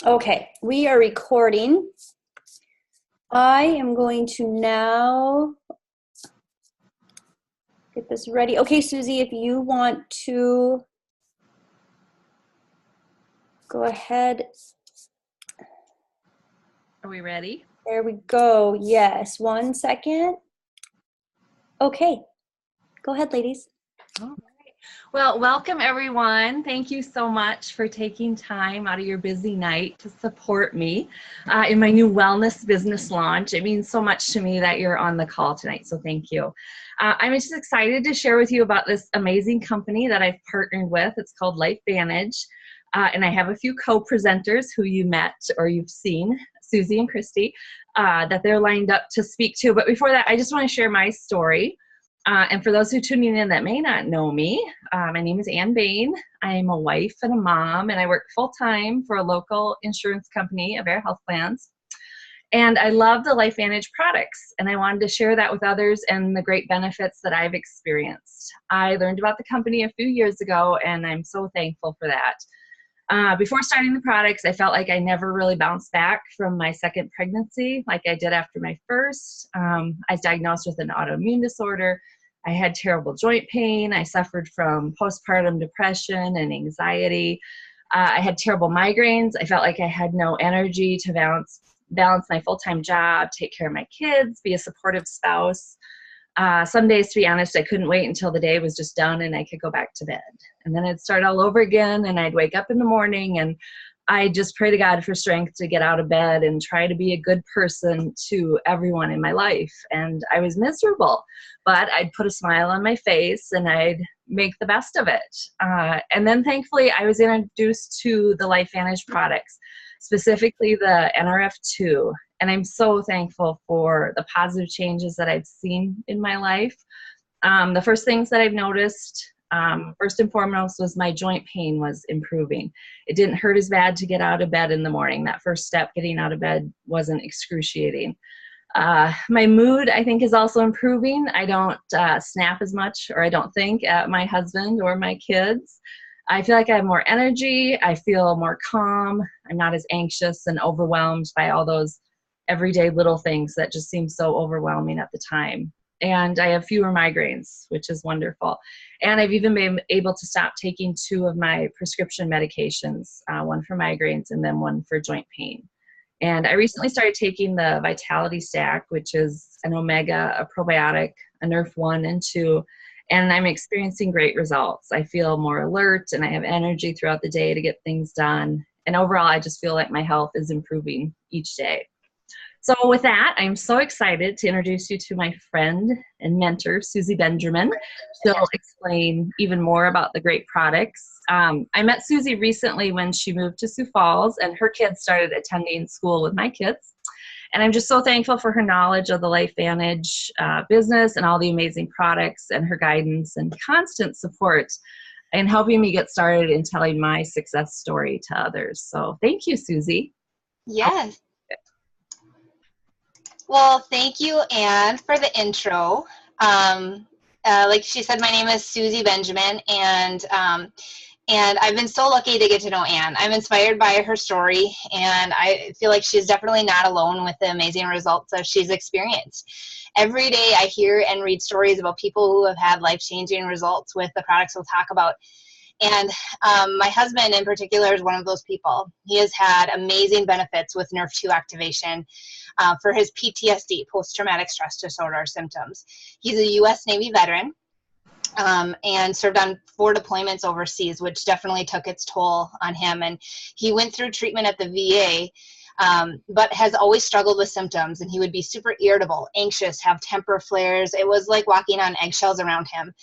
Okay, we are recording. I am going to now get this ready. Okay, Susie, if you want to go ahead. Are we ready? There we go. Yes, 1 second. Okay, go ahead, ladies. All right. Well, welcome everyone. Thank you so much for taking time out of your busy night to support me in my new wellness business launch. It means so much to me that you're on the call tonight, so thank you. I'm just excited to share with you about this amazing company that I've partnered with. It's called LifeVantage, and I have a few co-presenters who you met or you've seen, Suzie and Kristy, that they're lined up to speak to. But before that, I just want to share my story. And for those who are tuning in that may not know me, my name is Ann Bain. I'm a wife and a mom, and I work full-time for a local insurance company, Avera Health Plans. And I love the LifeVantage products, and I wanted to share that with others and the great benefits that I've experienced. I learned about the company a few years ago, and I'm so thankful for that. Before starting the products, I felt like I never really bounced back from my second pregnancy like I did after my first. I was diagnosed with an autoimmune disorder. I had terrible joint pain. I suffered from postpartum depression and anxiety. I had terrible migraines. I felt like I had no energy to balance my full-time job, take care of my kids, be a supportive spouse. Some days, to be honest, I couldn't wait until the day was just done and I could go back to bed. And then I'd start all over again, and I'd wake up in the morning and I just pray to God for strength to get out of bed and try to be a good person to everyone in my life. And I was miserable, but I'd put a smile on my face and I'd make the best of it. And then thankfully I was introduced to the LifeVantage products, specifically the NRF2. And I'm so thankful for the positive changes that I've seen in my life. The first things that I've noticed, first and foremost, was my joint pain was improving. It didn't hurt as bad to get out of bed in the morning. That first step, getting out of bed, wasn't excruciating. My mood, I think, is also improving. I don't snap as much, or I don't think, at my husband or my kids. I feel like I have more energy. I feel more calm. I'm not as anxious and overwhelmed by all those everyday little things that just seem so overwhelming at the time. And I have fewer migraines, which is wonderful. And I've even been able to stop taking 2 of my prescription medications, one for migraines and then one for joint pain. And I recently started taking the Vitality Stack, which is an omega, a probiotic, a Nerf 1 and 2, and I'm experiencing great results. I feel more alert and I have energy throughout the day to get things done. And overall, I just feel like my health is improving each day. So with that, I'm so excited to introduce you to my friend and mentor, Suzie Benjamin. She'll explain even more about the great products. I met Suzie recently when she moved to Sioux Falls, and her kids started attending school with my kids. And I'm just so thankful for her knowledge of the LifeVantage business and all the amazing products, and her guidance and constant support in helping me get started in telling my success story to others. So thank you, Suzie. Yes. Well, thank you, Anne, for the intro. Like she said, my name is Suzie Benjamin, and I've been so lucky to get to know Anne. I'm inspired by her story, and I feel like she's definitely not alone with the amazing results that she's experienced. Every day I hear and read stories about people who have had life-changing results with the products we'll talk about. And my husband in particular is one of those people. He has had amazing benefits with Nerf2 activation for his PTSD, post-traumatic stress disorder symptoms. He's a U.S. Navy veteran and served on 4 deployments overseas, which definitely took its toll on him. And he went through treatment at the VA, but has always struggled with symptoms. And he would be super irritable, anxious, have temper flares. It was like walking on eggshells around him.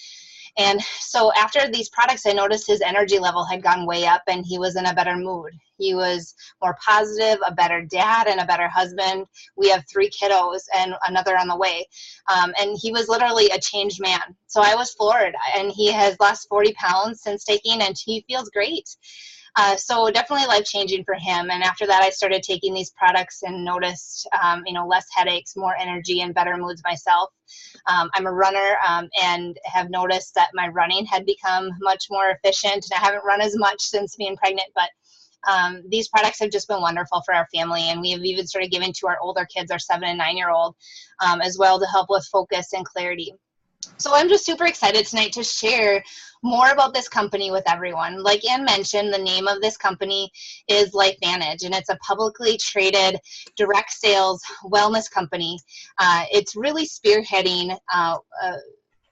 And so after these products, I noticed his energy level had gone way up and he was in a better mood. He was more positive, a better dad, and a better husband. We have 3 kiddos and another on the way. And he was literally a changed man. So I was floored, and he has lost 40 pounds since taking, and he feels great. So definitely life-changing for him. And after that, I started taking these products and noticed, less headaches, more energy, and better moods myself. I'm a runner and have noticed that my running had become much more efficient. And I haven't run as much since being pregnant, but These products have just been wonderful for our family, and we have even started giving to our older kids, our 7 and 9-year-old, as well, to help with focus and clarity. So I'm just super excited tonight to share more about this company with everyone. Like Ann mentioned, the name of this company is LifeVantage, and it's a publicly traded direct sales wellness company. It's really spearheading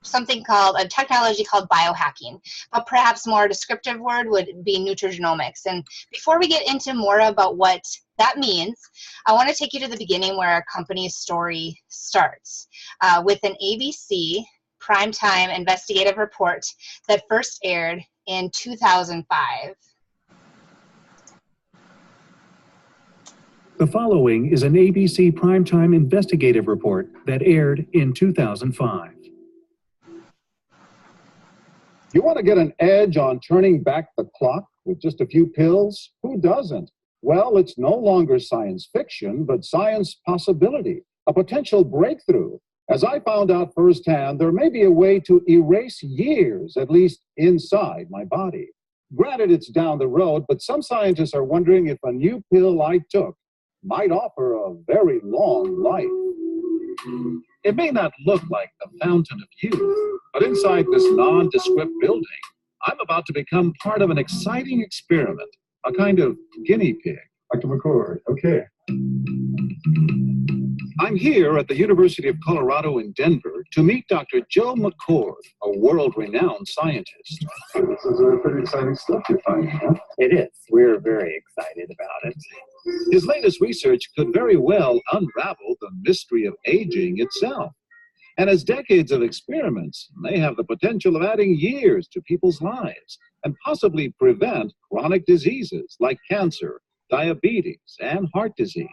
something called a technology called biohacking, but perhaps more descriptive word would be nutrigenomics. And before we get into more about what that means, I want to take you to the beginning where our company's story starts with an ABC primetime investigative report that first aired in 2005. The following is an ABC primetime investigative report that aired in 2005. You want to get an edge on turning back the clock with just a few pills? Who doesn't? Well, it's no longer science fiction, but science possibility, a potential breakthrough. As I found out firsthand, there may be a way to erase years, at least inside my body. Granted, it's down the road, but some scientists are wondering if a new pill I took might offer a very long life. It may not look like the fountain of youth, but inside this nondescript building, I'm about to become part of an exciting experiment, a kind of guinea pig. Dr. McCord, okay. I'm here at the University of Colorado in Denver to meet Dr. Joe McCord, a world-renowned scientist. This is pretty exciting stuff you're finding, huh? It is. We're very excited about it. His latest research could very well unravel the mystery of aging itself. And his decades of experiments may have the potential of adding years to people's lives and possibly prevent chronic diseases like cancer, diabetes, and heart disease.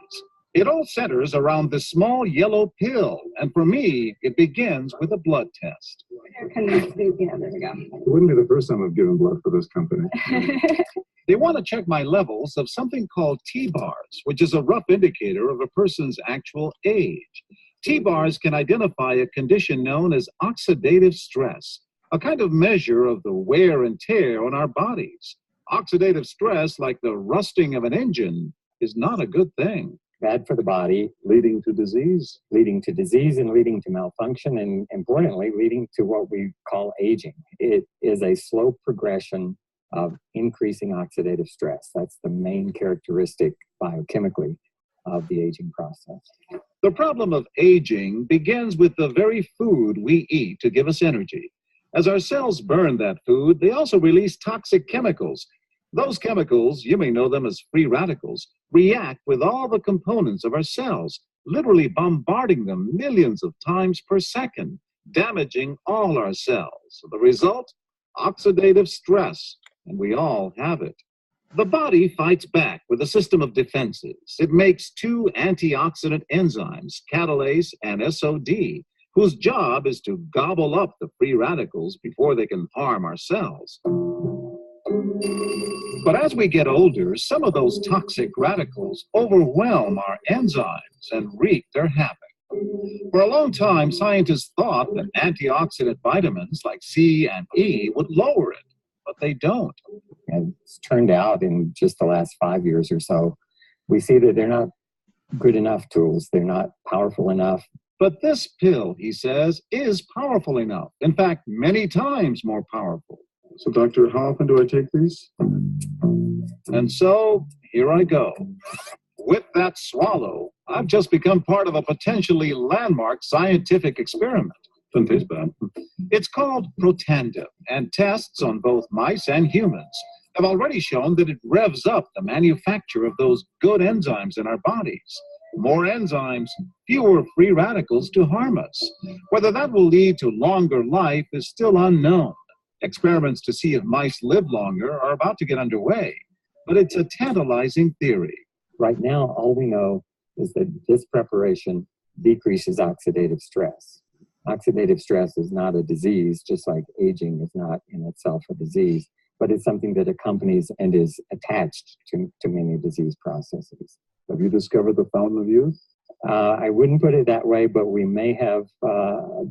It all centers around this small yellow pill, and for me, it begins with a blood test. There we go. It wouldn't be the first time I've given blood for this company. They want to check my levels of something called T-bars, which is a rough indicator of a person's actual age. T-bars can identify a condition known as oxidative stress, a kind of measure of the wear and tear on our bodies. Oxidative stress, like the rusting of an engine, is not a good thing. Bad for the body. Leading to disease. Leading to disease and leading to malfunction, and importantly, leading to what we call aging. It is a slow progression of increasing oxidative stress. That's the main characteristic biochemically of the aging process. The problem of aging begins with the very food we eat to give us energy. As our cells burn that food, they also release toxic chemicals. Those chemicals, you may know them as free radicals, react with all the components of our cells, literally bombarding them millions of times per second, damaging all our cells. The result? Oxidative stress, and we all have it. The body fights back with a system of defenses. It makes two antioxidant enzymes, catalase and SOD, whose job is to gobble up the free radicals before they can harm our cells. But as we get older, some of those toxic radicals overwhelm our enzymes and wreak their havoc. For a long time, scientists thought that antioxidant vitamins like C and E would lower it, but they don't. And it's turned out in just the last 5 years or so, we see that they're not good enough tools. They're not powerful enough. But this pill, he says, is powerful enough. In fact, many times more powerful. So, doctor, how often do I take these? And so, here I go. With that swallow, I've just become part of a potentially landmark scientific experiment. Doesn't taste bad. It's called Protandim, and tests on both mice and humans have already shown that it revs up the manufacture of those good enzymes in our bodies. More enzymes, fewer free radicals to harm us. Whether that will lead to longer life is still unknown. Experiments to see if mice live longer are about to get underway, but it's a tantalizing theory. Right now, all we know is that this preparation decreases oxidative stress. Oxidative stress is not a disease, just like aging is not in itself a disease, but it's something that accompanies and is attached to many disease processes. Have you discovered the fountain of youth? I wouldn't put it that way, but we may have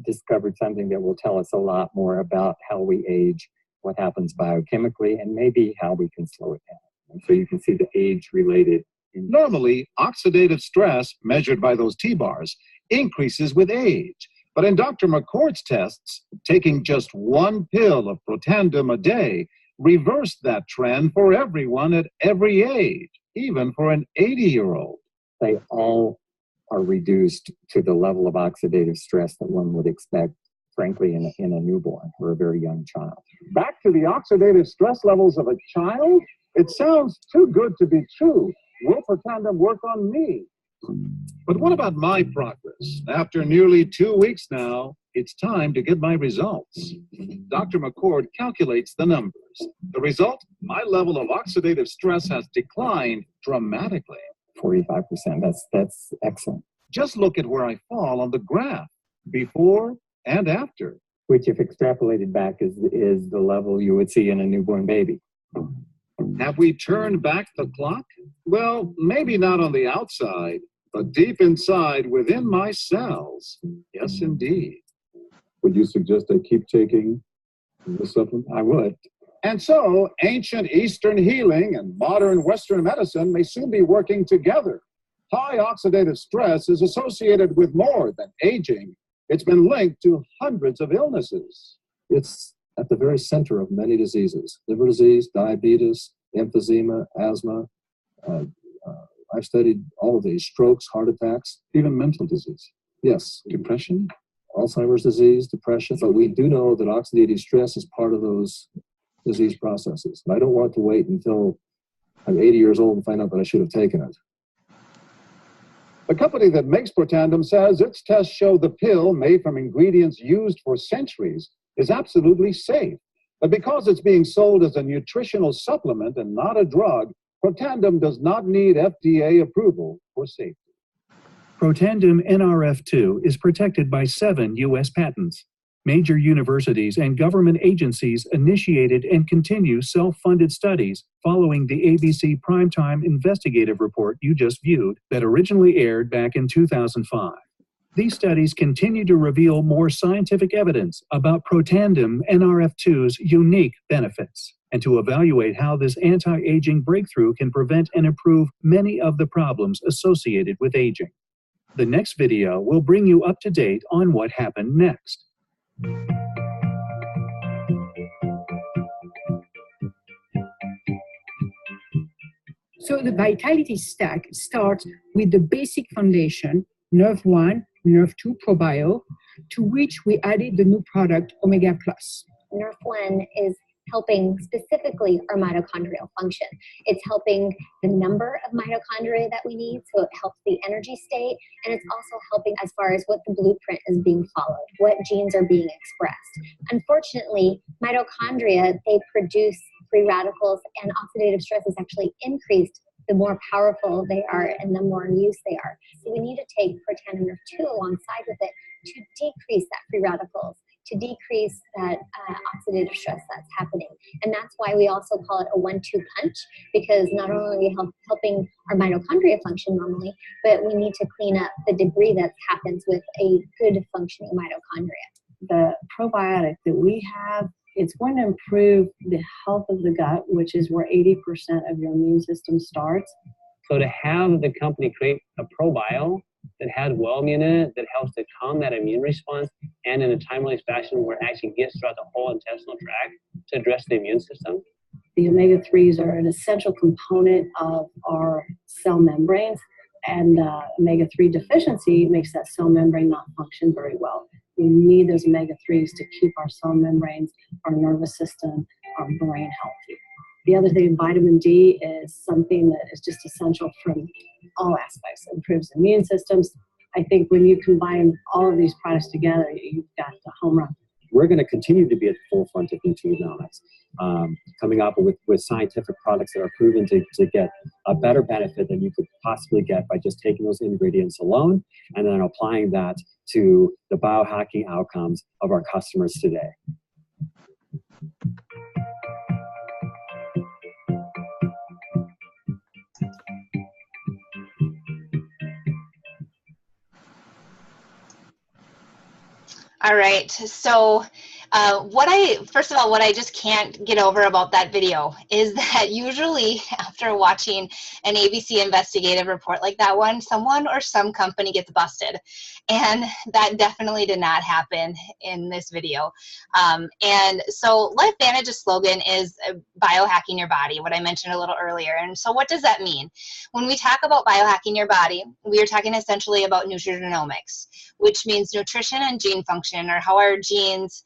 discovered something that will tell us a lot more about how we age, what happens biochemically, and maybe how we can slow it down. So you can see the age-related. Normally, oxidative stress, measured by those T-bars, increases with age. But in Dr. McCord's tests, taking just one pill of Protandim a day reversed that trend for everyone at every age, even for an 80-year-old. They all are reduced to the level of oxidative stress that one would expect, frankly, in a newborn or a very young child. Back to the oxidative stress levels of a child? It sounds too good to be true. Will Protandim work on me? But what about my progress? After nearly 2 weeks now, it's time to get my results. Dr. McCord calculates the numbers. The result, my level of oxidative stress has declined dramatically. 45%, that's excellent. Just look at where I fall on the graph, before and after. Which, if extrapolated back, is the level you would see in a newborn baby. Have we turned back the clock? Well, maybe not on the outside, but deep inside within my cells. Yes, indeed. Would you suggest I keep taking this supplement? I would. And so, ancient Eastern healing and modern Western medicine may soon be working together. High oxidative stress is associated with more than aging. It's been linked to hundreds of illnesses. It's at the very center of many diseases: liver disease, diabetes, emphysema, asthma. I've studied all of these: strokes, heart attacks, even mental disease. Yes, depression, Alzheimer's disease, depression. But we do know that oxidative stress is part of those disease processes. And I don't want to wait until I'm 80 years old and find out that I should have taken it. The company that makes Protandim says its tests show the pill, made from ingredients used for centuries, is absolutely safe. But because it's being sold as a nutritional supplement and not a drug, Protandim does not need FDA approval for safety. Protandim NRF2 is protected by 7 U.S. patents. Major universities and government agencies initiated and continue self-funded studies following the ABC Primetime Investigative Report you just viewed that originally aired back in 2005. These studies continue to reveal more scientific evidence about Protandim NRF2's unique benefits and to evaluate how this anti-aging breakthrough can prevent and improve many of the problems associated with aging. The next video will bring you up to date on what happened next. So the vitality stack starts with the basic foundation, Nerve 1, Nerve 2 ProBio, to which we added the new product, Omega Plus. Nerve 1 is helping specifically our mitochondrial function. It's helping the number of mitochondria that we need, so it helps the energy state, and it's also helping as far as what the blueprint is being followed, what genes are being expressed. Unfortunately, mitochondria, they produce free radicals, and oxidative stress is actually increased the more powerful they are and the more in use they are. So we need to take Protandim Nerve 2 alongside with it to decrease that free radicals, to decrease that oxidative stress that's happening. And that's why we also call it a 1-2 punch, because not only are we helping our mitochondria function normally, but we need to clean up the debris that happens with a good functioning mitochondria. The probiotic that we have, it's going to improve the health of the gut, which is where 80% of your immune system starts. So to have the company create a probio that has Wellmune in it, that helps to calm that immune response, and in a time-release fashion where it actually gets throughout the whole intestinal tract to address the immune system. The omega-3s are an essential component of our cell membranes, and omega-3 deficiency makes that cell membrane not function very well. We need those omega-3s to keep our cell membranes, our nervous system, our brain healthy. The other thing, vitamin D is something that is just essential from all aspects. It improves immune systems. I think when you combine all of these products together, you've got the home run. We're going to continue to be at the forefront of nutrigenomics, coming up with scientific products that are proven to get a better benefit than you could possibly get by just taking those ingredients alone and then applying that to the biohacking outcomes of our customers today. All right, so first of all, what I just can't get over about that video is that usually after watching an ABC investigative report like that one, someone or some company gets busted. And that definitely did not happen in this video. And so LifeVantage's slogan is biohacking your body, what I mentioned a little earlier. And so what does that mean? When we talk about biohacking your body, we are talking essentially about nutrigenomics, which means nutrition and gene function, or how our genes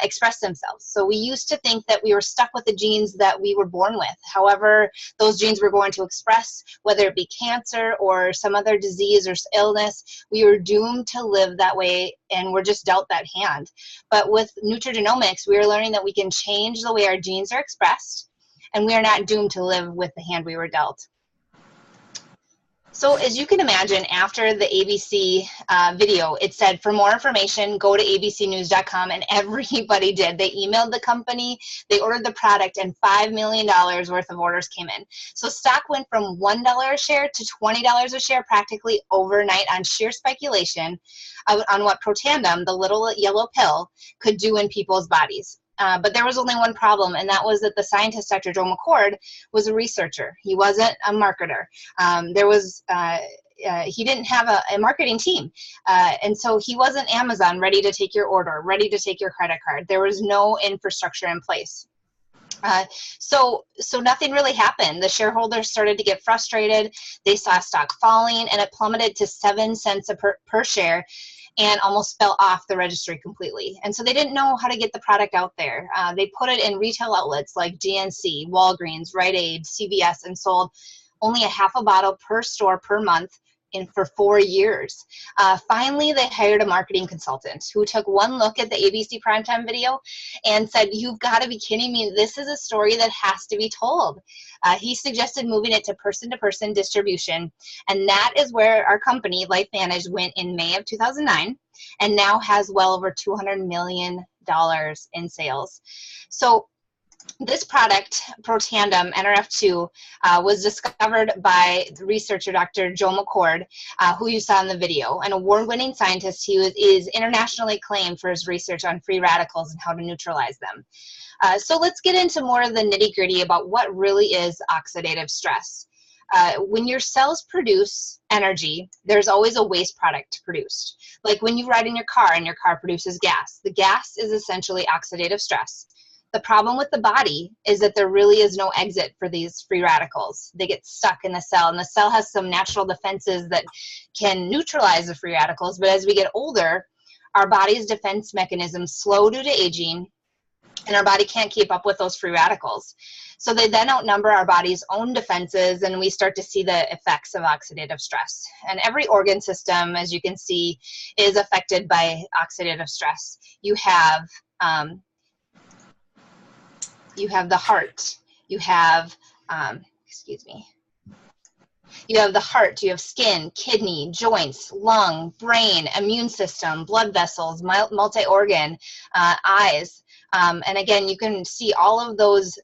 express themselves. So we used to think that we were stuck with the genes that we were born with. However, those genes were going to express, whether it be cancer or some other disease or illness, we were doomed to live that way, and we're just dealt that hand. But with nutrigenomics, we are learning that we can change the way our genes are expressed, and we are not doomed to live with the hand we were dealt. So as you can imagine, after the ABC video, it said, for more information, go to abcnews.com, and everybody did. They emailed the company, they ordered the product, and $5 million worth of orders came in. So stock went from $1 a share to $20 a share practically overnight on sheer speculation on what Protandim, the little yellow pill, could do in people's bodies. But there was only one problem, and that was that the scientist, Dr. Joe McCord, was a researcher. He wasn't a marketer. He didn't have a marketing team. And so he wasn't Amazon, ready to take your order, ready to take your credit card. There was no infrastructure in place. So nothing really happened. The shareholders started to get frustrated. They saw stock falling, and it plummeted to 7 cents per share, and almost fell off the registry completely. And so they didn't know how to get the product out there. They put it in retail outlets like GNC, Walgreens, Rite Aid, CVS, and sold only a half a bottle per store per month for 4 years. Finally, they hired a marketing consultant who took one look at the ABC primetime video and said, you've got to be kidding me. This is a story that has to be told. He suggested moving it to person-to-person distribution, and that is where our company, LifeVantage, went in May of 2009, and now has well over $200 million in sales. So this product, Protandim NRF2, was discovered by the researcher Dr. Joe McCord, who you saw in the video, an award-winning scientist. He is internationally acclaimed for his research on free radicals and how to neutralize them. So let's get into more of the nitty-gritty about what really is oxidative stress. When your cells produce energy, there's always a waste product produced. Like when you ride in your car and your car produces gas. The gas is essentially oxidative stress. The problem with the body is that there really is no exit for these free radicals. They get stuck in the cell, and the cell has some natural defenses that can neutralize the free radicals. But as we get older, our body's defense mechanisms slow due to aging, and our body can't keep up with those free radicals. So they then outnumber our body's own defenses, and we start to see the effects of oxidative stress. And every organ system, as you can see, is affected by oxidative stress. You have the heart, you have, you have the heart, you have skin, kidney, joints, lung, brain, immune system, blood vessels, multi-organ, eyes. And again, you can see all of those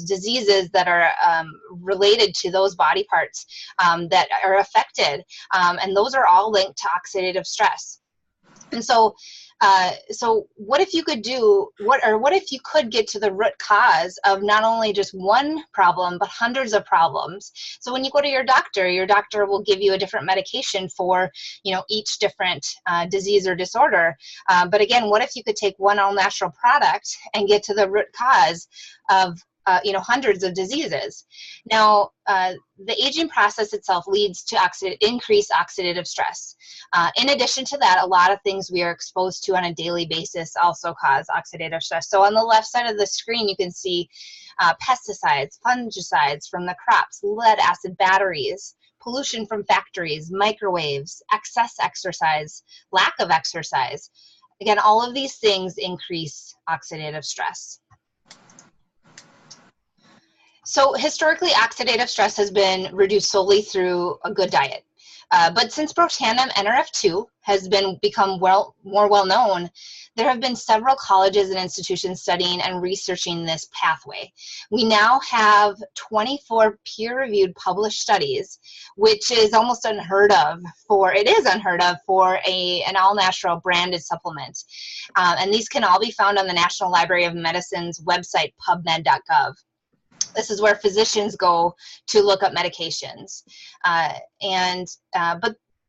diseases that are related to those body parts that are affected. And those are all linked to oxidative stress. And so what if you could what if you could get to the root cause of not only just one problem, but hundreds of problems? So when you go to your doctor will give you a different medication for, each different disease or disorder. But again, what if you could take one all-natural product and get to the root cause of hundreds of diseases? Now, the aging process itself leads to increased oxidative stress. In addition to that, a lot of things we are exposed to on a daily basis also cause oxidative stress. So on the left side of the screen, you can see pesticides, fungicides from the crops, lead acid batteries, pollution from factories, microwaves, excess exercise, lack of exercise. Again, all of these things increase oxidative stress. So historically, oxidative stress has been reduced solely through a good diet. But since Protandim NRF2 has become more well known, there have been several colleges and institutions studying and researching this pathway. We now have 24 peer-reviewed published studies, which is almost unheard of for an all-natural branded supplement. And these can all be found on the National Library of Medicine's website, pubmed.gov. This is where physicians go to look up medications.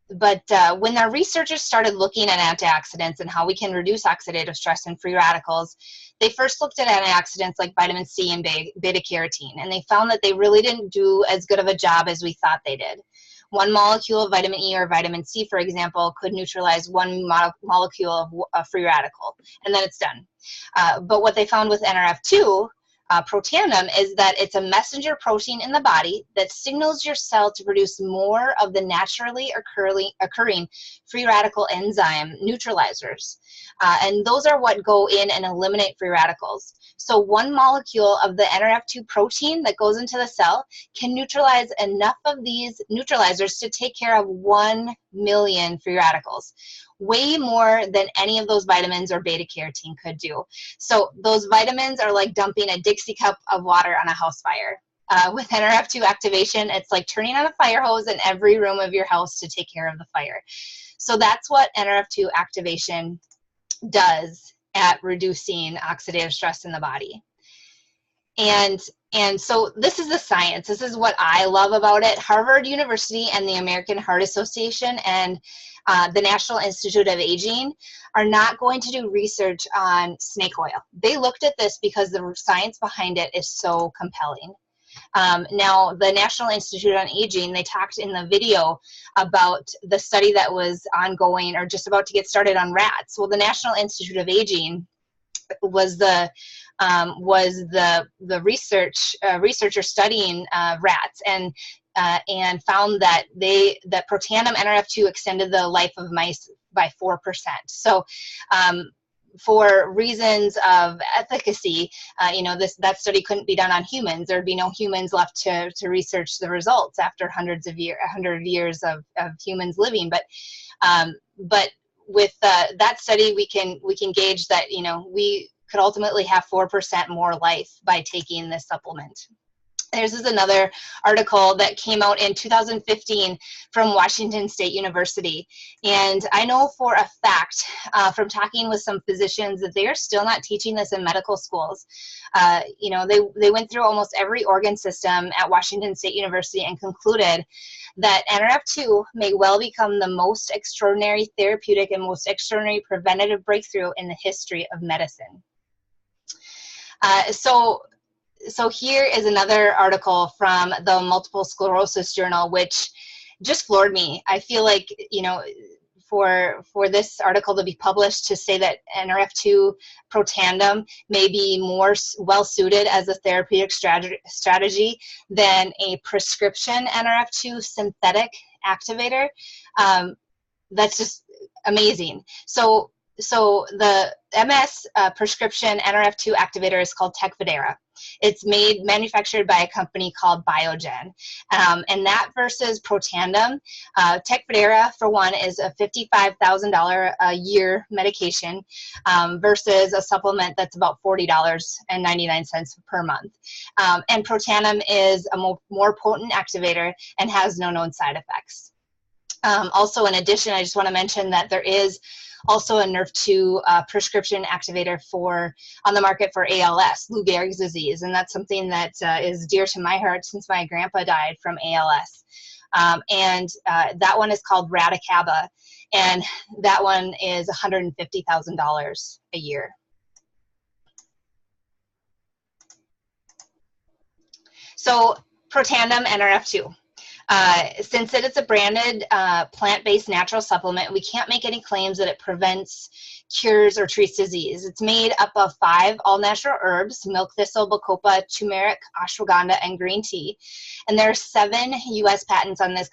But when our researchers started looking at antioxidants and how we can reduce oxidative stress and free radicals, they first looked at antioxidants like vitamin C and beta carotene, and they found that they really didn't do as good of a job as we thought they did. One molecule of vitamin E or vitamin C, for example, could neutralize one molecule of a free radical, and then it's done. But what they found with NRF2, protandim, is that it's a messenger protein in the body that signals your cell to produce more of the naturally occurring free radical enzyme neutralizers. And those are what go in and eliminate free radicals. So one molecule of the NRF2 protein that goes into the cell can neutralize enough of these neutralizers to take care of 1 million free radicals. Way more than any of those vitamins or beta carotene could do. So those vitamins are like dumping a Dixie cup of water on a house fire. With NRF2 activation, it's like turning on a fire hose in every room of your house to take care of the fire. So that's what NRF2 activation does at reducing oxidative stress in the body. And so this is the science. This is what I love about it. Harvard University and the American Heart Association and the National Institute of Aging are not going to do research on snake oil. They looked at this because the science behind it is so compelling. Now, the National Institute on Aging, they talked in the video about the study that was ongoing or just about to get started on rats. Well, the National Institute of Aging was the researcher studying rats and found that protandim NRF2 extended the life of mice by 4%. So for reasons of efficacy, that study couldn't be done on humans. There'd be no humans left to research the results after 100 years of humans living. But with that study, we can gauge that we could ultimately have 4% more life by taking this supplement. This is another article that came out in 2015 from Washington State University. And I know for a fact from talking with some physicians that they are still not teaching this in medical schools. They went through almost every organ system at Washington State University and concluded that NRF2 may well become the most extraordinary therapeutic and most extraordinary preventative breakthrough in the history of medicine. So here is another article from the Multiple Sclerosis Journal, which just floored me. I feel like, for this article to be published to say that NRF2 protandim may be more well-suited as a therapeutic strategy than a prescription NRF2 synthetic activator, that's just amazing. So the MS prescription NRF2 activator is called Tecfidera. It's manufactured by a company called Biogen. And that versus protandim, Tecfidera, for one, is a $55,000 a year medication versus a supplement that's about $40.99 per month. And protandim is a more potent activator and has no known side effects. Also, in addition, I just want to mention that there is also a NRF2 prescription activator on the market for ALS, Lou Gehrig's disease, and that's something that is dear to my heart since my grandpa died from ALS. That one is called Radicava, and that one is $150,000 a year. So protandim NRF2. Since it is a branded plant-based natural supplement, we can't make any claims that it prevents, cures, or treats disease. It's made up of 5 all-natural herbs: milk thistle, bacopa, turmeric, ashwagandha, and green tea. And there are 7 U.S. patents on this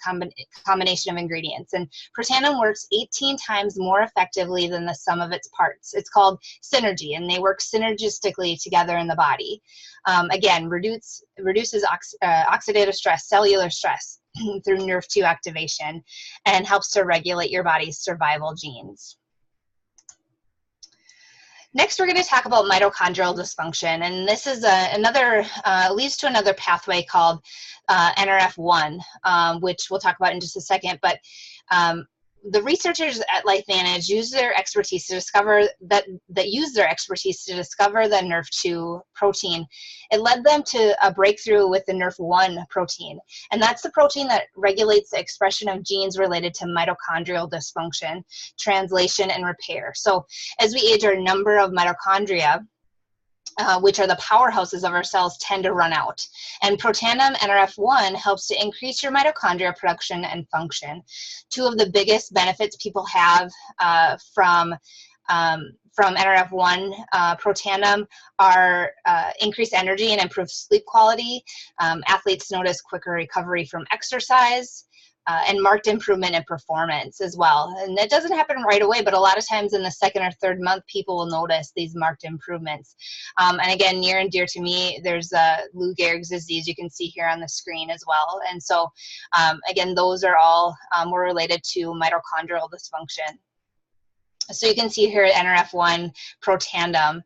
combination of ingredients. And protandim works 18 times more effectively than the sum of its parts. It's called synergy, and they work synergistically together in the body. Again, reduces oxidative stress, cellular stress, through NRF2 activation, and helps to regulate your body's survival genes. Next, we're going to talk about mitochondrial dysfunction, and this is leads to another pathway called NRF1, which we'll talk about in just a second. But the researchers at LifeVantage use their expertise to discover the NRF2 protein. It led them to a breakthrough with the NRF1 protein, and that's the protein that regulates the expression of genes related to mitochondrial dysfunction, translation, and repair. So as we age, our number of mitochondria, which are the powerhouses of our cells, tend to run out. And Protandim NRF1 helps to increase your mitochondria production and function. Two of the biggest benefits people have from NRF1 Protandim are increased energy and improved sleep quality. Athletes notice quicker recovery from exercise. And marked improvement in performance as well. And it doesn't happen right away, but a lot of times in the second or third month, people will notice these marked improvements. And again, near and dear to me, there's Lou Gehrig's disease you can see here on the screen as well. And so, again, those are all more related to mitochondrial dysfunction. So you can see here NRF1 Protandim,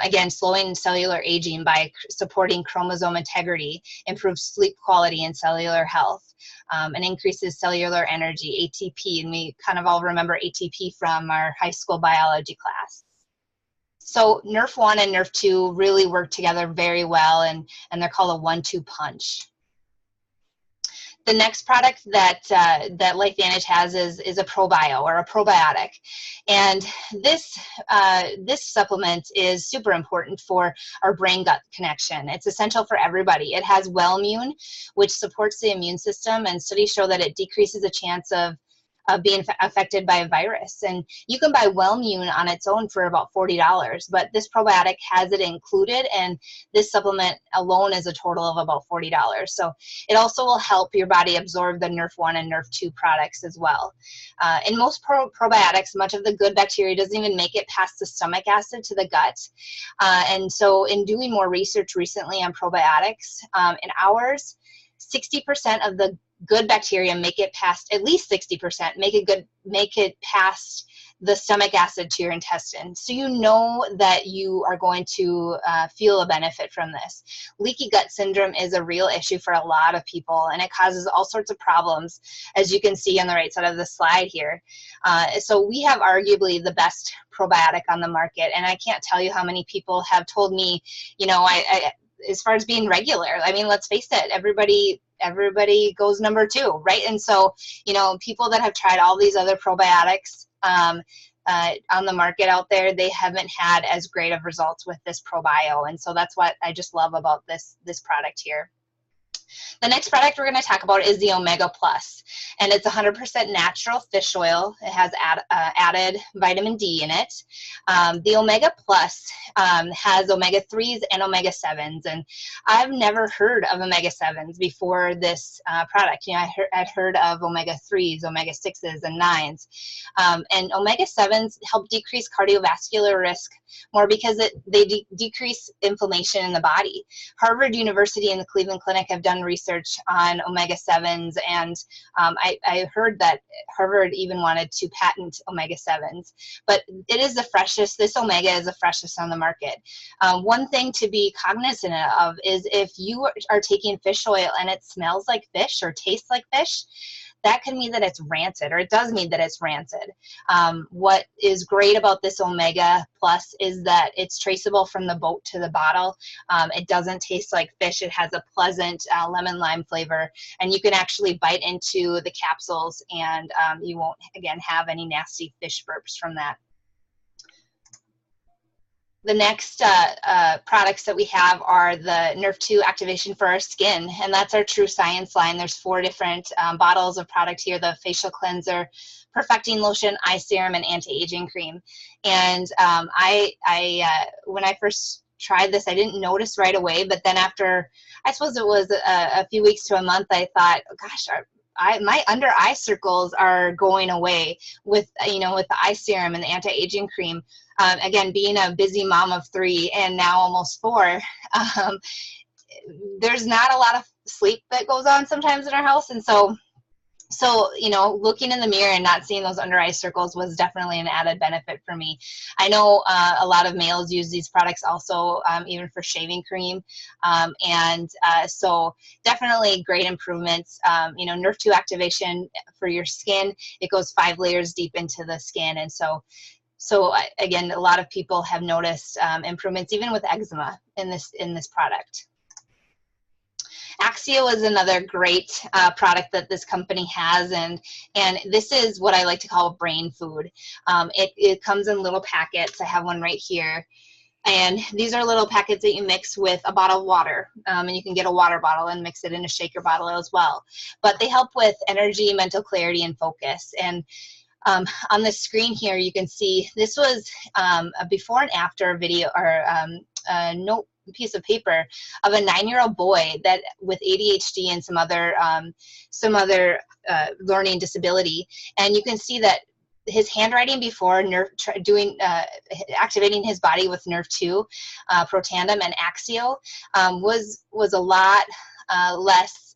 again, slowing cellular aging by supporting chromosome integrity, improves sleep quality and cellular health, and increases cellular energy, ATP, and we kind of all remember ATP from our high school biology class. So NRF1 and NRF2 really work together very well, and they're called a 1-2 punch. The next product that LifeVantage has is a ProBio, or a probiotic, and this supplement is super important for our brain-gut connection. It's essential for everybody. It has Wellmune, which supports the immune system, and studies show that it decreases the chance of being affected by a virus. And you can buy Wellmune on its own for about $40, but this probiotic has it included, and this supplement alone is a total of about $40. So it also will help your body absorb the NRF1 and NRF2 products as well. In most probiotics, much of the good bacteria doesn't even make it past the stomach acid to the gut. And so in doing more research recently on probiotics, in ours, 60% of the good bacteria make it past, at least 60% make it past the stomach acid to your intestine. So you know that you are going to feel a benefit from this. Leaky gut syndrome is a real issue for a lot of people, and it causes all sorts of problems, as you can see on the right side of the slide here. So we have arguably the best probiotic on the market, and I can't tell you how many people have told me, you know, as far as being regular, I mean, let's face it, everybody goes number 2, right? And so, you know, people that have tried all these other probiotics on the market out there, they haven't had as great of results with this ProBio. And so that's what I just love about this product here. The next product we're going to talk about is the Omega Plus, and it's 100% natural fish oil. It has added vitamin D in it. The Omega Plus has omega-3s and omega-7s, and I've never heard of omega-7s before this product. You know, I'd heard of omega-3s, omega-6s, and 9s, and omega-7s help decrease cardiovascular risk more because they decrease inflammation in the body. Harvard University and the Cleveland Clinic have done research on omega-7s, and I heard that Harvard even wanted to patent omega-7s, but it is the freshest. This omega is the freshest on the market. One thing to be cognizant of is if you are taking fish oil and it smells like fish or tastes like fish, that can mean that it's rancid, or it does mean that it's rancid. What is great about this Omega Plus is that it's traceable from the boat to the bottle. It doesn't taste like fish. It has a pleasant lemon lime flavor, and you can actually bite into the capsules, and you won't, again, have any nasty fish burps from that. The next products that we have are the NRF2 activation for our skin, and that's our True Science line. There's 4 different bottles of product here: the facial cleanser, perfecting lotion, eye serum, and anti-aging cream. And when I first tried this, I didn't notice right away, but then after, I suppose it was a few weeks to a month, I thought, oh, gosh, my under eye circles are going away with, you know, with the eye serum and the anti-aging cream. Again, being a busy mom of 3 and now almost 4, there's not a lot of sleep that goes on sometimes in our house, and so So, you know, looking in the mirror and not seeing those under eye circles was definitely an added benefit for me. I know a lot of males use these products also, even for shaving cream. So definitely great improvements. You know, Nerve 2 activation for your skin, it goes 5 layers deep into the skin. And so again, a lot of people have noticed improvements even with eczema in this product. Axio is another great product that this company has, and this is what I like to call brain food. It comes in little packets. I have one right here. And these are little packets that you mix with a bottle of water. And you can get a water bottle and mix it in a shaker bottle as well. But they help with energy, mental clarity, and focus. And on the screen here, you can see this was a before and after video, or a note piece of paper of a 9-year-old boy that with ADHD and some other learning disability. And you can see that his handwriting before activating his body with Nerve 2, Protandim, and Axio was a lot less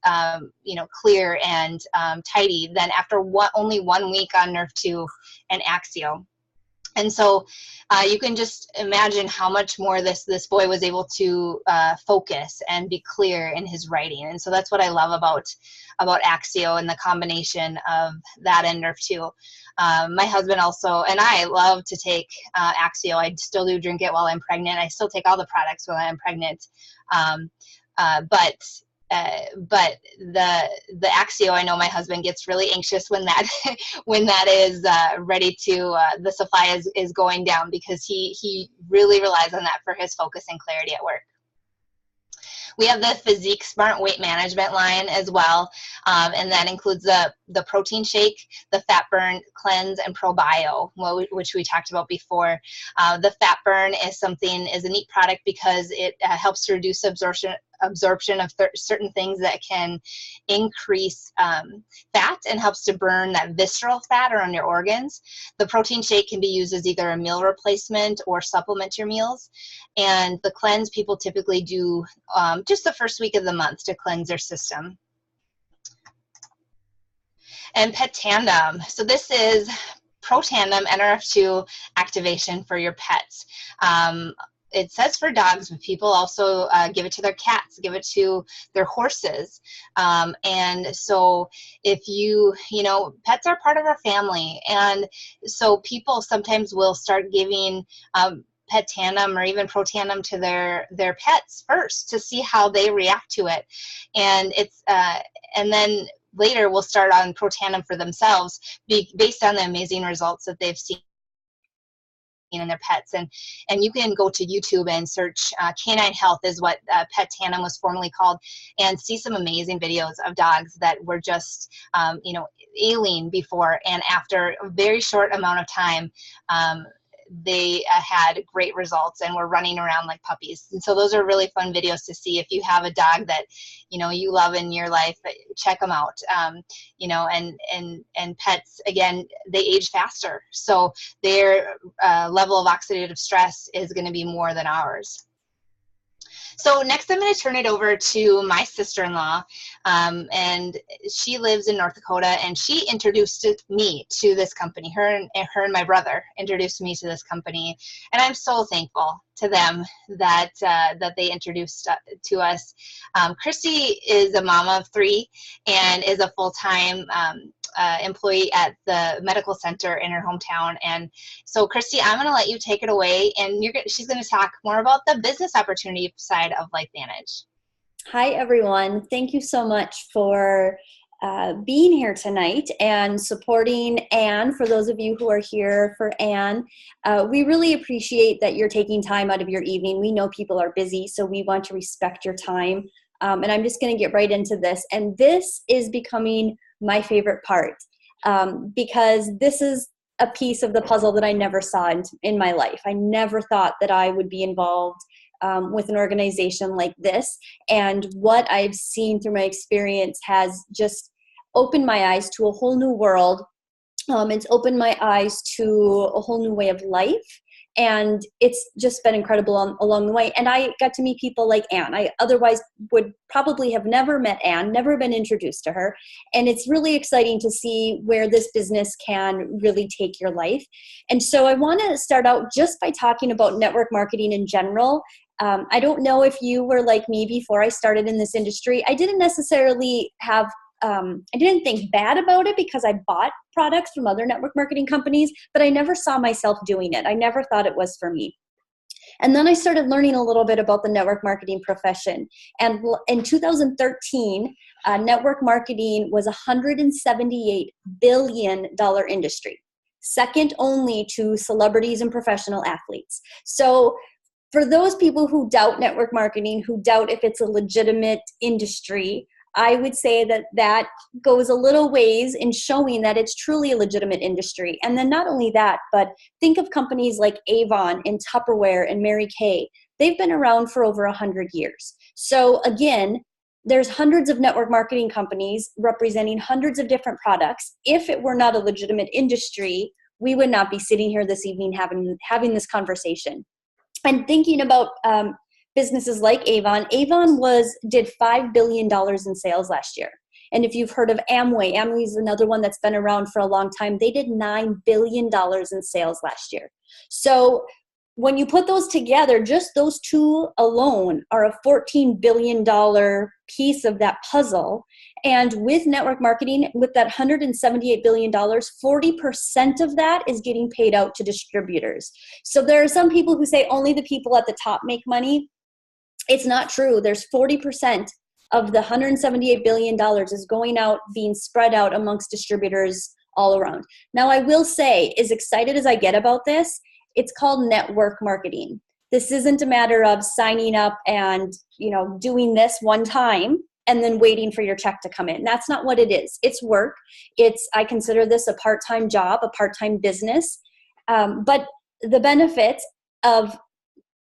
clear and tidy than after only 1 week on Nerve 2 and Axio. And so you can just imagine how much more this boy was able to focus and be clear in his writing. And so that's what I love about Axio and the combination of that and Nerve 2. My husband also, and I love to take Axio. I still do drink it while I'm pregnant. I still take all the products while I'm pregnant. But the Axio, I know my husband gets really anxious when that is ready to the supply is going down, because he really relies on that for his focus and clarity at work. We have the Physique Smart Weight Management line as well, and that includes the protein shake, the Fat Burn Cleanse, and ProBio, which we talked about before. The Fat Burn is a neat product because it helps to reduce absorption of certain things that can increase fat and helps to burn that visceral fat around your organs. The protein shake can be used as either a meal replacement or supplement your meals. And the cleanse, people typically do just the first week of the month to cleanse their system. And Pet Tandem. So this is Protandim NRF2 activation for your pets. It says for dogs, but people also give it to their cats, give it to their horses. And so if pets are part of our family. And so people sometimes will start giving Pet Tandem or even Protandim to their pets first to see how they react to it. And and then later we'll start on Protandim for themselves based on the amazing results that they've seen in their pets. And you can go to YouTube and search Canine Health is what Pet Tandem was formerly called, and see some amazing videos of dogs that were just ailing before, and after a very short amount of time they had great results and were running around like puppies. And so those are really fun videos to see. If you have a dog that you love in your life, check them out. And pets, again, they age faster, so their level of oxidative stress is going to be more than ours. So next I'm going to turn it over to my sister-in-law, and she lives in North Dakota, and she introduced me to this company. Her and my brother introduced me to this company, and I'm so thankful to them that they introduced to us. Kristy is a mama of 3 and is a full-time employee at the medical center in her hometown. And so Kristy, I'm going to let you take it away, and she's going to talk more about the business opportunity side of LifeVantage. Hi, everyone. Thank you so much for being here tonight and supporting Anne. For those of you who are here for Anne, we really appreciate that you're taking time out of your evening. We know people are busy, so we want to respect your time. And I'm just going to get right into this. And this is becoming my favorite part, because this is a piece of the puzzle that I never saw in my life. I never thought that I would be involved with an organization like this. And what I've seen through my experience has just opened my eyes to a whole new world. It's opened my eyes to a whole new way of life. And it's just been incredible along the way. And I got to meet people like Anne. I otherwise would probably have never met Anne, never been introduced to her. And it's really exciting to see where this business can really take your life. And so I want to start out just by talking about network marketing in general. I don't know if you were like me before I started in this industry. I didn't necessarily have I didn't think bad about it because I bought products from other network marketing companies, but I never saw myself doing it. I never thought it was for me. And then I started learning a little bit about the network marketing profession. And in 2013, network marketing was a $178 billion industry, second only to celebrities and professional athletes. So for those people who doubt network marketing, who doubt if it's a legitimate industry, I would say that that goes a little ways in showing that it's truly a legitimate industry. And then not only that, but think of companies like Avon and Tupperware and Mary Kay. They've been around for over 100 years. So again, there's hundreds of network marketing companies representing hundreds of different products. If it were not a legitimate industry, we would not be sitting here this evening having this conversation. And thinking about businesses like Avon. Avon did $5 billion in sales last year. And if you've heard of Amway is another one that's been around for a long time. They did $9 billion in sales last year. So when you put those together, just those two alone are a $14 billion piece of that puzzle. And with network marketing, with that $178 billion, 40% of that is getting paid out to distributors. So there are some people who say only the people at the top make money. It's not true. There's 40% of the $178 billion is going out, being spread out amongst distributors all around. Now, I will say, as excited as I get about this, it's called network marketing. This isn't a matter of signing up and, doing this one time and then waiting for your check to come in. That's not what it is. It's work. I consider this a part-time job, a part-time business. But the benefits of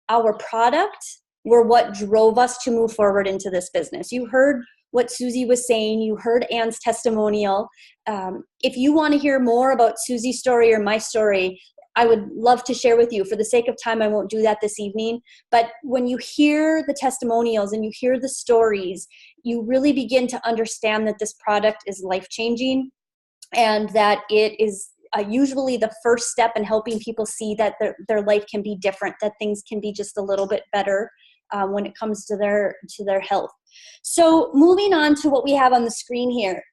our product were what drove us to move forward into this business. You heard what Suzie was saying. You heard Anne's testimonial. If you want to hear more about Suzie's story or my story, I would love to share with you. For the sake of time, I won't do that this evening. But when you hear the testimonials and you hear the stories, you really begin to understand that this product is life-changing and that it is usually the first step in helping people see that their life can be different, that things can be just a little bit better when it comes to their health. So moving on to what we have on the screen here.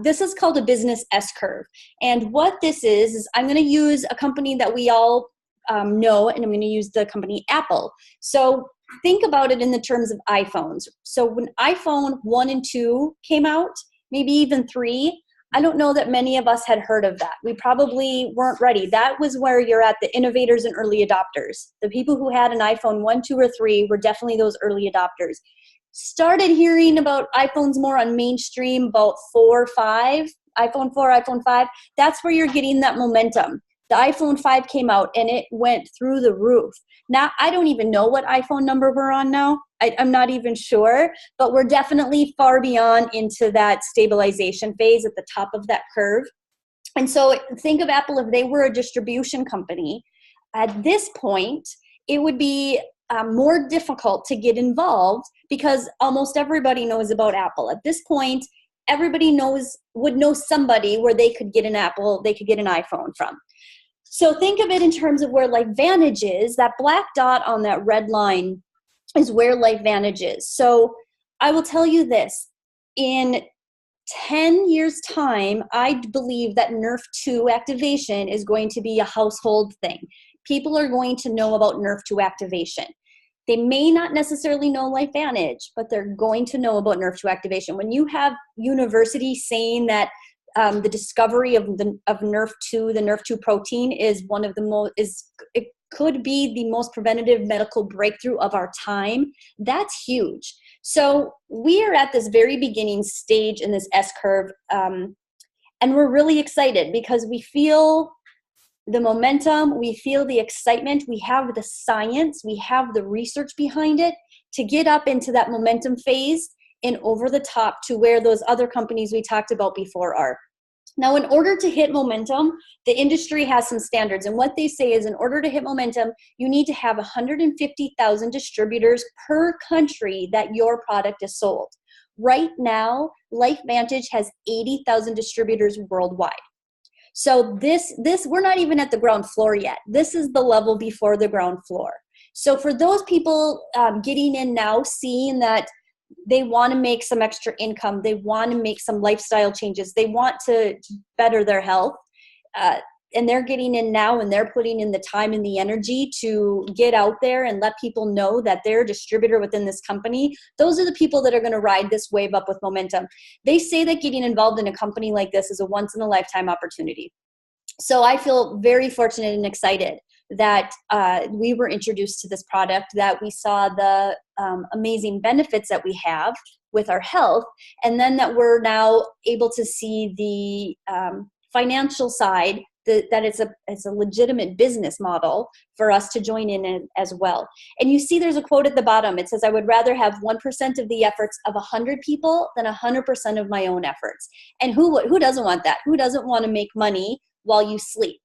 This is called a business S-curve. And what this is I'm going to use a company that we all know, and I'm going to use the company Apple. So think about it in the terms of iPhones. So when iPhone 1 and 2 came out, maybe even 3, I don't know that many of us had heard of that. We probably weren't ready. That was where you're at, the innovators and early adopters. The people who had an iPhone 1, 2, or 3 were definitely those early adopters. Started hearing about iPhones more on mainstream about 4, 5, iPhone 4, iPhone 5. That's where you're getting that momentum. The iPhone 5 came out and it went through the roof. Now, I don't even know what iPhone number we're on now. I'm not even sure, but we're definitely far beyond into that stabilization phase at the top of that curve. And so think of Apple, if they were a distribution company, at this point, it would be more difficult to get involved because almost everybody knows about Apple. At this point, everybody would know somebody where they could get an Apple, they could get an iPhone from. So think of it in terms of where LifeVantage is. That black dot on that red line is where LifeVantage is. So I will tell you this, in 10 years' time, I believe that Nerf 2 activation is going to be a household thing. People are going to know about Nerf 2 activation. They may not necessarily know LifeVantage, but they're going to know about Nerf 2 activation. When you have universities saying that the discovery of Nerf 2, the Nerf 2 protein, is one of the most, it could be the most preventative medical breakthrough of our time, that's huge. So we are at this very beginning stage in this S-curve, and we're really excited because we feel the momentum, we feel the excitement, we have the science, we have the research behind it to get up into that momentum phase and over the top to where those other companies we talked about before are. Now, in order to hit momentum, the industry has some standards. And what they say is in order to hit momentum, you need to have 150,000 distributors per country that your product is sold. Right now, LifeVantage has 80,000 distributors worldwide. So this we're not even at the ground floor yet. This is the level before the ground floor. So for those people getting in now, seeing that they want to make some extra income, they want to make some lifestyle changes, they want to better their health, and they're getting in now and they're putting in the time and the energy to get out there and let people know that they're a distributor within this company. Those are the people that are going to ride this wave up with momentum. They say that getting involved in a company like this is a once-in-a-lifetime opportunity. So I feel very fortunate and excited that we were introduced to this product, that we saw the amazing benefits that we have with our health, and then that we're now able to see the financial side, that it's a legitimate business model for us to join in as well. And you see there's a quote at the bottom. It says, I would rather have 1% of the efforts of 100 people than 100% of my own efforts. And who doesn't want that? Who doesn't want to make money while you sleep?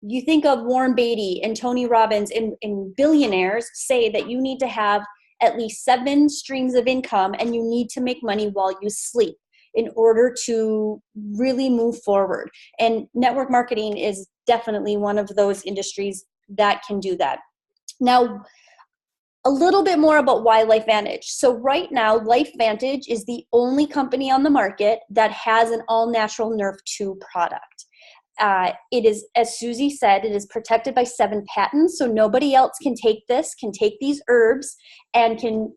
You think of Warren Beatty and Tony Robbins, and billionaires say that you need to have at least 7 streams of income and you need to make money while you sleep in order to really move forward. And network marketing is definitely one of those industries that can do that. Now, a little bit more about why LifeVantage. So right now, LifeVantage is the only company on the market that has an all-natural Nerve 2 product. It is, as Suzie said, it is protected by 7 patents, so nobody else can take these herbs and can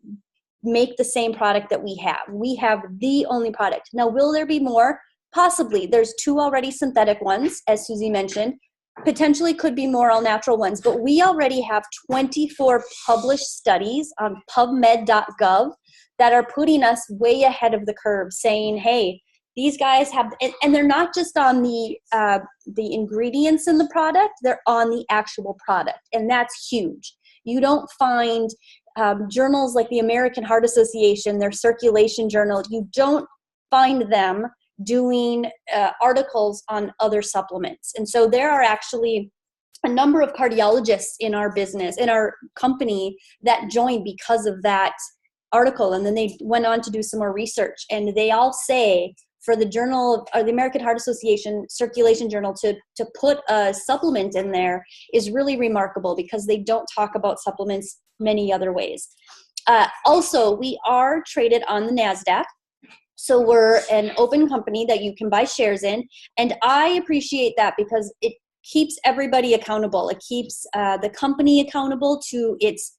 make the same product that we have. We have the only product. Now, will there be more? Possibly. There's 2 already synthetic ones, as Suzie mentioned. Potentially could be more all-natural ones, but we already have 24 published studies on PubMed.gov that are putting us way ahead of the curve, saying, hey, these guys have, and they're not just on the ingredients in the product, they're on the actual product, and that's huge. You don't find journals like the American Heart Association, their circulation journal, you don't find them doing articles on other supplements. And so there are actually a number of cardiologists in our business, in our company, that joined because of that article. And then they went on to do some more research, and they all say, for the journal, the American Heart Association Circulation Journal, to put a supplement in there is really remarkable because they don't talk about supplements many other ways. Also, we are traded on the NASDAQ. So we're an open company that you can buy shares in. And I appreciate that because it keeps everybody accountable. It keeps the company accountable to its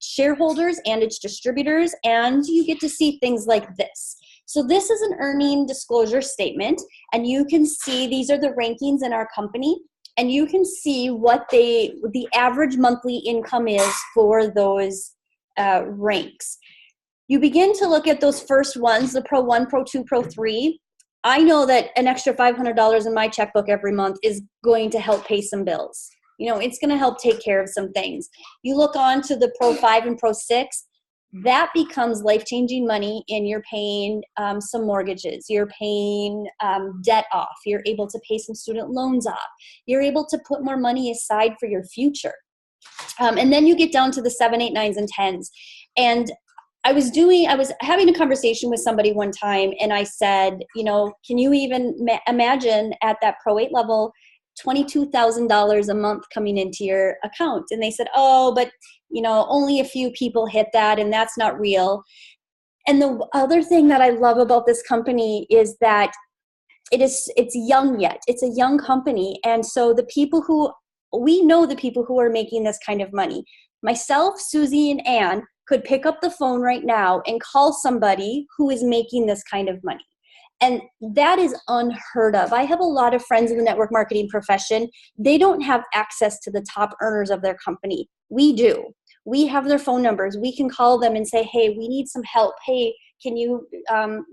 shareholders and its distributors. And you get to see things like this. So this is an earning disclosure statement, and you can see these are the rankings in our company, and you can see what the average monthly income is for those ranks. You begin to look at those first ones, the Pro 1, Pro 2, Pro 3. I know that an extra $500 in my checkbook every month is going to help pay some bills. You know, it's going to help take care of some things. You look on to the Pro 5 and Pro 6. That becomes life-changing money, and you're paying some mortgages, you're paying debt off, you're able to pay some student loans off, you're able to put more money aside for your future. And then you get down to the 7, 8, 9s, and 10s. And I was having a conversation with somebody one time, and I said, you know, can you even imagine at that Pro 8 level, $22,000 a month coming into your account? And they said, oh, but you know, only a few people hit that, and that's not real. And the other thing that I love about this company is that it's young yet. It's a young company. And so we know the people who are making this kind of money. Myself, Suzie, and Ann could pick up the phone right now and call somebody who is making this kind of money. And that is unheard of. I have a lot of friends in the network marketing profession. They don't have access to the top earners of their company. We do. We have their phone numbers. We can call them and say, hey, we need some help. Hey, can you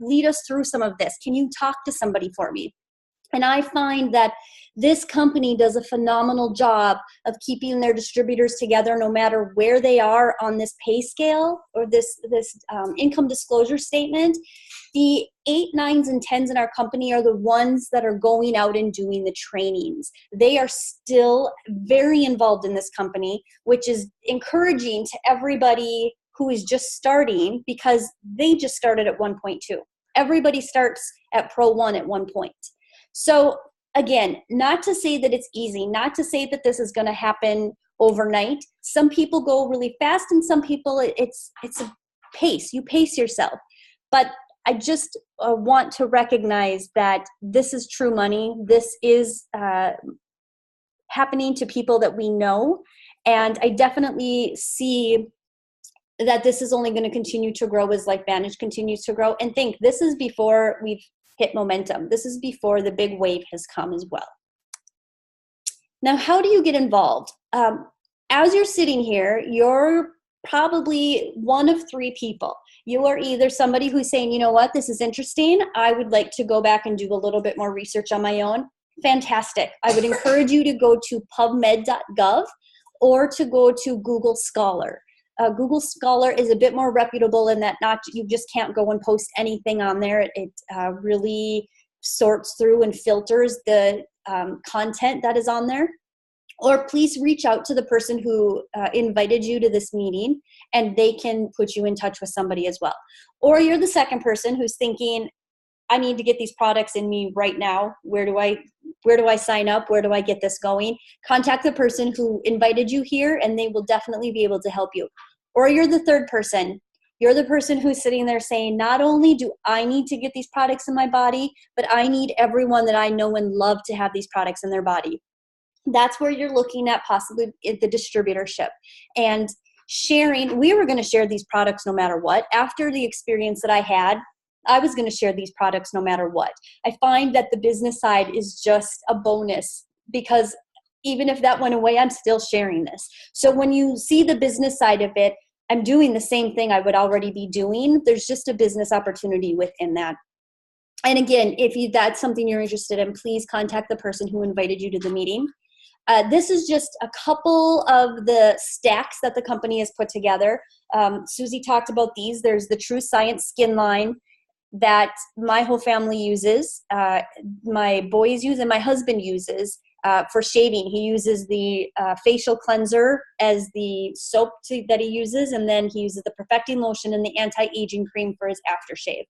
lead us through some of this? Can you talk to somebody for me? And I find that this company does a phenomenal job of keeping their distributors together no matter where they are on this pay scale or this income disclosure statement. The 8, 9s, and 10s in our company are the ones that are going out and doing the trainings. They are still very involved in this company, which is encouraging to everybody who is just starting, because they just started at 1.2. Everybody starts at Pro 1 at one point. So again, not to say that it's easy, not to say that this is going to happen overnight. Some people go really fast, and some people it's a pace. You pace yourself. But I just want to recognize that this is true money. This is happening to people that we know. And I definitely see that this is only going to continue to grow as LifeVantage continues to grow. And think, this is before we've hit momentum. This is before the big wave has come as well. Now, how do you get involved? As you're sitting here, you're probably one of 3 people. You are either somebody who's saying, you know what, this is interesting. I would like to go back and do a little bit more research on my own. Fantastic. I would encourage you to go to pubmed.gov or to go to Google Scholar. Google Scholar is a bit more reputable in that you just can't go and post anything on there. It really sorts through and filters the content that is on there. Or please reach out to the person who invited you to this meeting, and they can put you in touch with somebody as well. Or you're the second person who's thinking, I need to get these products in me right now. Where do I sign up? Where do I get this going? Contact the person who invited you here, and they will definitely be able to help you. Or you're the third person. You're the person who's sitting there saying, not only do I need to get these products in my body, but I need everyone that I know and love to have these products in their body. That's where you're looking at possibly the distributorship and sharing. We were going to share these products no matter what. After the experience that I had, I was going to share these products no matter what. I find that the business side is just a bonus, because even if that went away, I'm still sharing this. So when you see the business side of it, I'm doing the same thing I would already be doing. There's just a business opportunity within that. And again, if that's something you're interested in, please contact the person who invited you to the meeting. This is just a couple of the stacks that the company has put together. Suzie talked about these. There's the True Science Skin line that my whole family uses, my boys use, and my husband uses for shaving. He uses the facial cleanser as the soap that he uses, and then he uses the perfecting lotion and the anti-aging cream for his aftershave.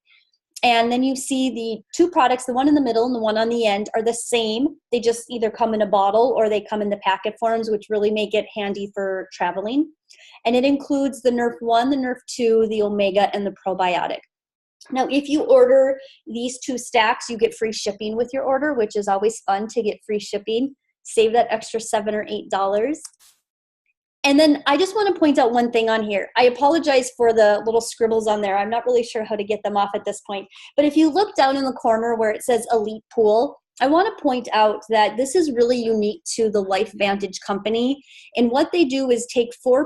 And then you see the 2 products, the one in the middle and the one on the end, are the same. They just either come in a bottle or they come in the packet forms, which really make it handy for traveling. And it includes the Nerf 1, the Nerf 2, the Omega, and the probiotic. Now, if you order these 2 stacks, you get free shipping with your order, which is always fun to get free shipping. Save that extra $7 or $8. And then I just want to point out one thing on here. I apologize for the little scribbles on there. I'm not really sure how to get them off at this point. But if you look down in the corner where it says Elite Pool, I want to point out that this is really unique to the LifeVantage company. And what they do is take 4%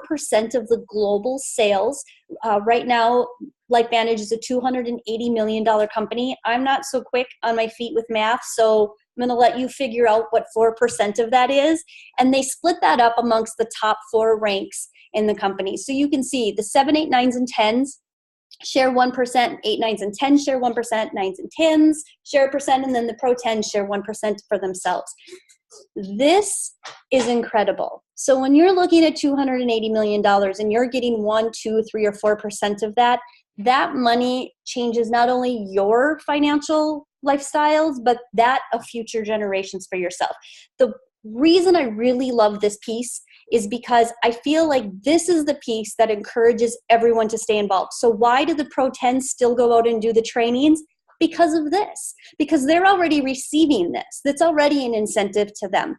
of the global sales. Right now, LifeVantage is a $280 million company. I'm not so quick on my feet with math, so I'm going to let you figure out what 4% of that is. And they split that up amongst the top 4 ranks in the company. So you can see the 7, 8, 9s, and 10s share 1%, 8, 9s, and 10s share 1%, 9s and 10s share 1%, and then the Pro 10s share 1% for themselves. This is incredible. So when you're looking at $280 million and you're getting 1, 2, 3, or 4% of that, that money changes not only your financial lifestyles, but that of future generations for yourself. The reason I really love this piece is because I feel like this is the piece that encourages everyone to stay involved. So why do the Pro 10s still go out and do the trainings? Because of this. Because they're already receiving this. That's already an incentive to them.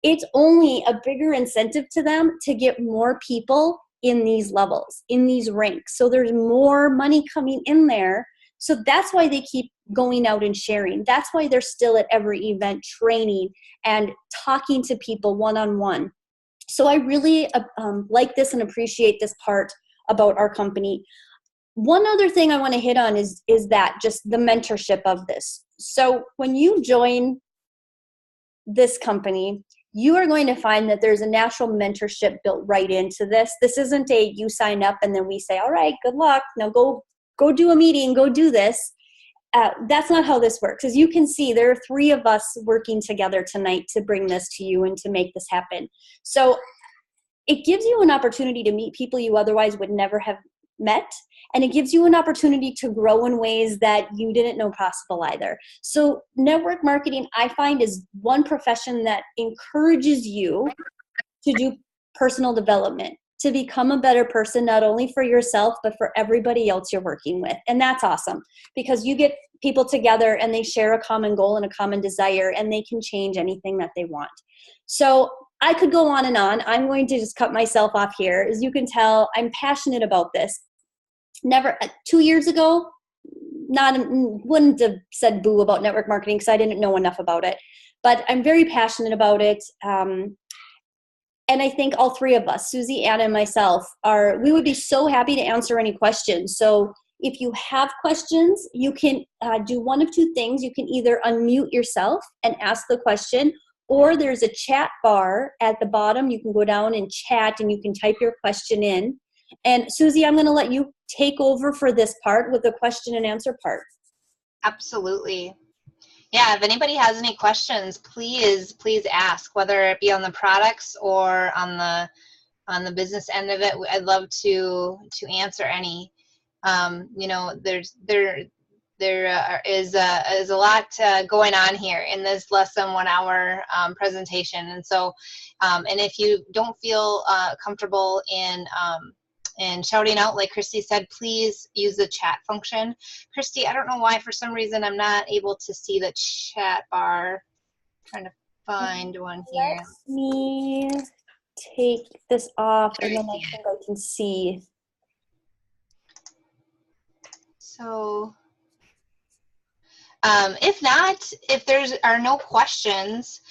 It's only a bigger incentive to them to get more people in these levels, in these ranks. So there's more money coming in there. So that's why they keep going out and sharing. That's why they're still at every event training and talking to people one-on-one. So I really like this and appreciate this part about our company. One other thing I want to hit on is that just the mentorship of this. So when you join this company, you are going to find that there's a natural mentorship built right into this. This isn't a you sign up and then we say, all right, good luck. Now go do a meeting, go do this. That's not how this works. As you can see, there are 3 of us working together tonight to bring this to you and to make this happen. So it gives you an opportunity to meet people you otherwise would never have met. And it gives you an opportunity to grow in ways that you didn't know possible either. So network marketing, I find, is one profession that encourages you to do personal development, to become a better person, not only for yourself, but for everybody else you're working with. And that's awesome because you get people together and they share a common goal and a common desire, and they can change anything that they want. So I could go on and on. I'm going to just cut myself off here. As you can tell, I'm passionate about this. 2 years ago, wouldn't have said boo about network marketing because I didn't know enough about it. But I'm very passionate about it. And I think all 3 of us, Suzie, Anna, and myself, we would be so happy to answer any questions. So if you have questions, you can do one of 2 things. You can either unmute yourself and ask the question, or there's a chat bar at the bottom. You can go down and chat and you can type your question in. And Suzie, I'm going to let you take over for this part with the question and answer part. Absolutely. Yeah, if anybody has any questions, please ask, whether it be on the products or on the business end of it. I'd love to answer any. There is a lot going on here in this less than 1 hour presentation, and so and if you don't feel comfortable in shouting out, like Kristy said, please use the chat function. Kristy, I don't know why, for some reason, I'm not able to see the chat bar. I'm trying to find one here. Let me take this off, and then I think I can see. So, if not, if there are no questions,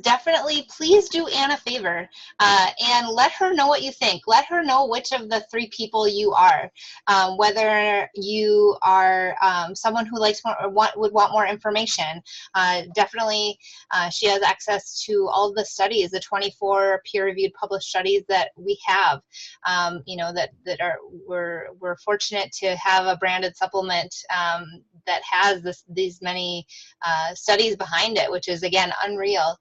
definitely please do Ann a favor and let her know what you think. Let her know which of the 3 people you are, whether you are someone who likes more or would want more information. Definitely, she has access to all the studies, the 24 peer-reviewed published studies that we have. We're fortunate to have a branded supplement that has these many studies behind it, which is, again, unreal.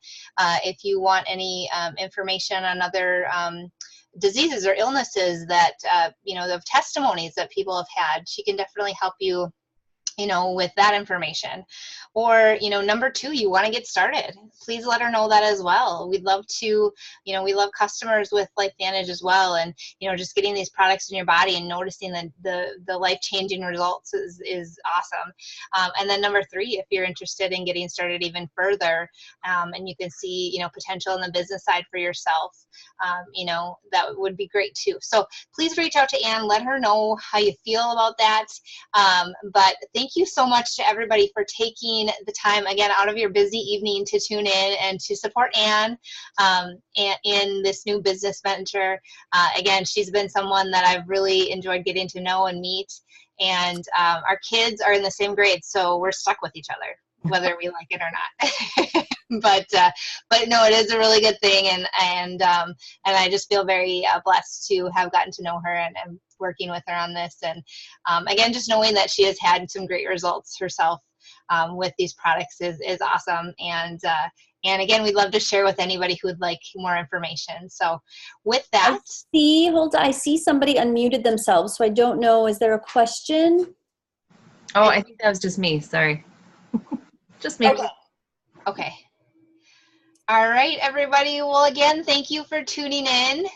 If you want any information on other diseases or illnesses that, the testimonies that people have had, she can definitely help you, with that information. Or, number 2, you want to get started, please let her know that as well. We'd love to, we love customers with LifeVantage as well. And, just getting these products in your body and noticing the life-changing results is awesome. And then number 3, if you're interested in getting started even further, and you can see, potential in the business side for yourself, that would be great too. So please reach out to Ann, let her know how you feel about that. But thank you so much to everybody for taking the time, again, out of your busy evening to tune in and to support Ann in this new business venture. Again, she's been someone that I've really enjoyed getting to know and meet. And our kids are in the same grade, so we're stuck with each other, whether we like it or not. But no, it is a really good thing, and I just feel very blessed to have gotten to know her and working with her on this. And again, just knowing that she has had some great results herself with these products is awesome. And again, we'd love to share with anybody who would like more information. So with that, I see somebody unmuted themselves, so I don't know. Is there a question? Oh, I think that was just me. Sorry. Just me. Okay. All right, everybody. Well, again, thank you for tuning in.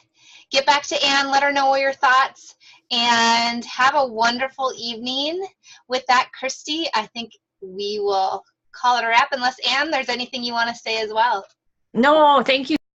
Get back to Ann, let her know your thoughts, and have a wonderful evening. With that, Kristy, I think we will call it a wrap, unless, Ann, there's anything you want to say as well. No, thank you.